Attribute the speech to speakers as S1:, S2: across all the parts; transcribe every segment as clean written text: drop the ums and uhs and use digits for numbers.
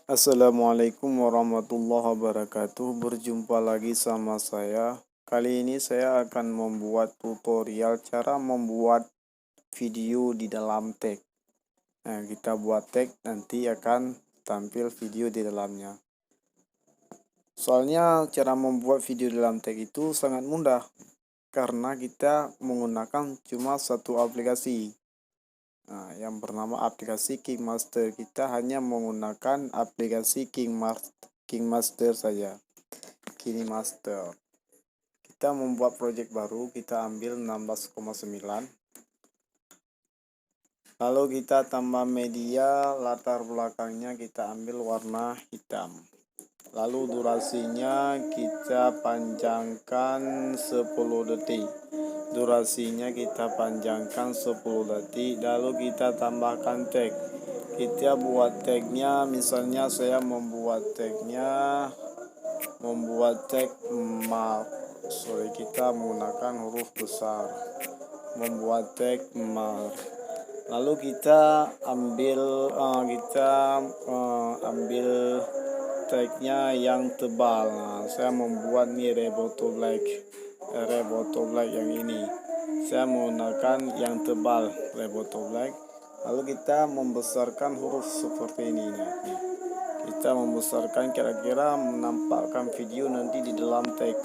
S1: Assalamualaikum warahmatullahi wabarakatuh. Berjumpa lagi sama saya. Kali ini saya akan membuat tutorial cara membuat video di dalam tag. Nah, kita buat tag, nanti akan tampil video di dalamnya. Soalnya cara membuat video di dalam tag itu sangat mudah, karena kita menggunakan cuma satu aplikasi. Nah, yang bernama aplikasi KickMaster. Kita hanya menggunakan aplikasi KickMaster saja. KickMaster. Kita membuat project baru, kita ambil 16,9. Lalu kita tambah media, latar belakangnya kita ambil warna hitam. Lalu durasinya kita panjangkan 10 detik. Durasinya kita panjangkan 10 detik. Lalu kita tambahkan tag. Kita buat tagnya, misalnya saya membuat tag kita menggunakan huruf besar, membuat tag mar. Lalu kita ambil tagnya yang tebal. Nah, saya membuat nih Reboto Black yang ini. Saya menggunakan yang tebal Reboto Black. Lalu kita membesarkan huruf seperti ini. Nih. Kita membesarkan kira-kira menampakkan video nanti di dalam tag.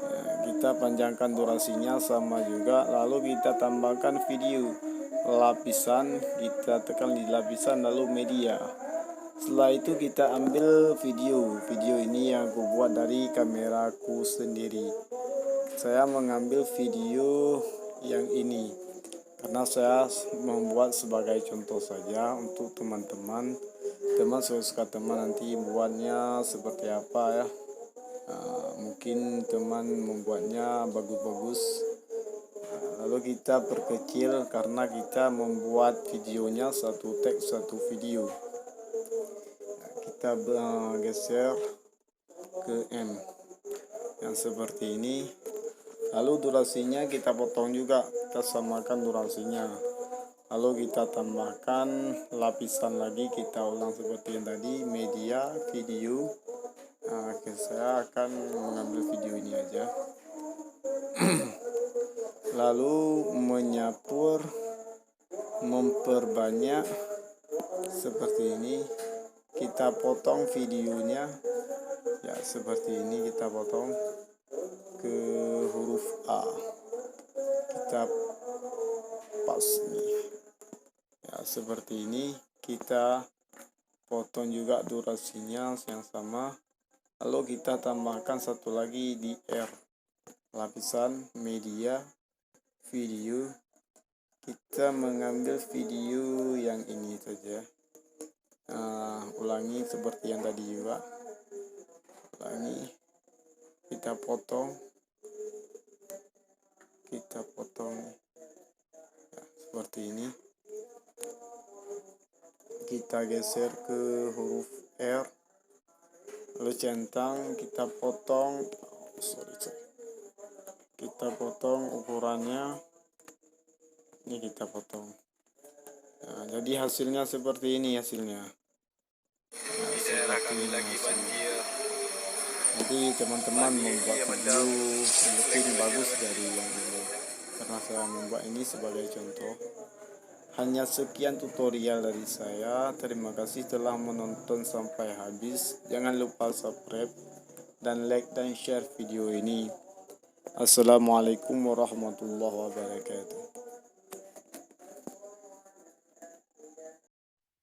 S1: Nah, kita panjangkan durasinya sama juga. Lalu kita tambahkan video lapisan, kita tekan di lapisan lalu media. Setelah itu kita ambil video ini yang aku buat dari kameraku sendiri. Saya mengambil video yang ini karena saya membuat sebagai contoh saja untuk teman-teman suka teman nanti buatnya seperti apa ya. Mungkin teman membuatnya bagus-bagus. Lalu kita perkecil karena kita membuat videonya satu tag satu video. Kita geser ke M yang seperti ini. Lalu durasinya kita potong juga, kita samakan durasinya. Lalu kita tambahkan lapisan lagi, kita ulang seperti yang tadi, media, video. Nah, saya akan mengambil video ini aja. Lalu memperbanyak seperti ini. Kita potong videonya ya seperti ini, kita potong ke huruf A, kita pas nih ya seperti ini. Kita potong juga durasinya yang sama. Lalu kita tambahkan satu lagi di R, lapisan media, video. Kita mengambil video yang ini saja. Ulangi seperti yang tadi juga. Ulangi, kita potong ya, seperti ini. Kita geser ke huruf R, lalu centang, kita potong ukurannya ini, kita potong. Nah, jadi hasilnya seperti ini hasilnya. Jadi teman-teman membuat video mungkin bagus dari yang ini, karena saya membuat ini sebagai contoh. Hanya sekian tutorial dari saya. Terima kasih telah menonton sampai habis. Jangan lupa subscribe dan like dan share video ini. Assalamualaikum warahmatullahi wabarakatuh.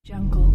S2: Jungle.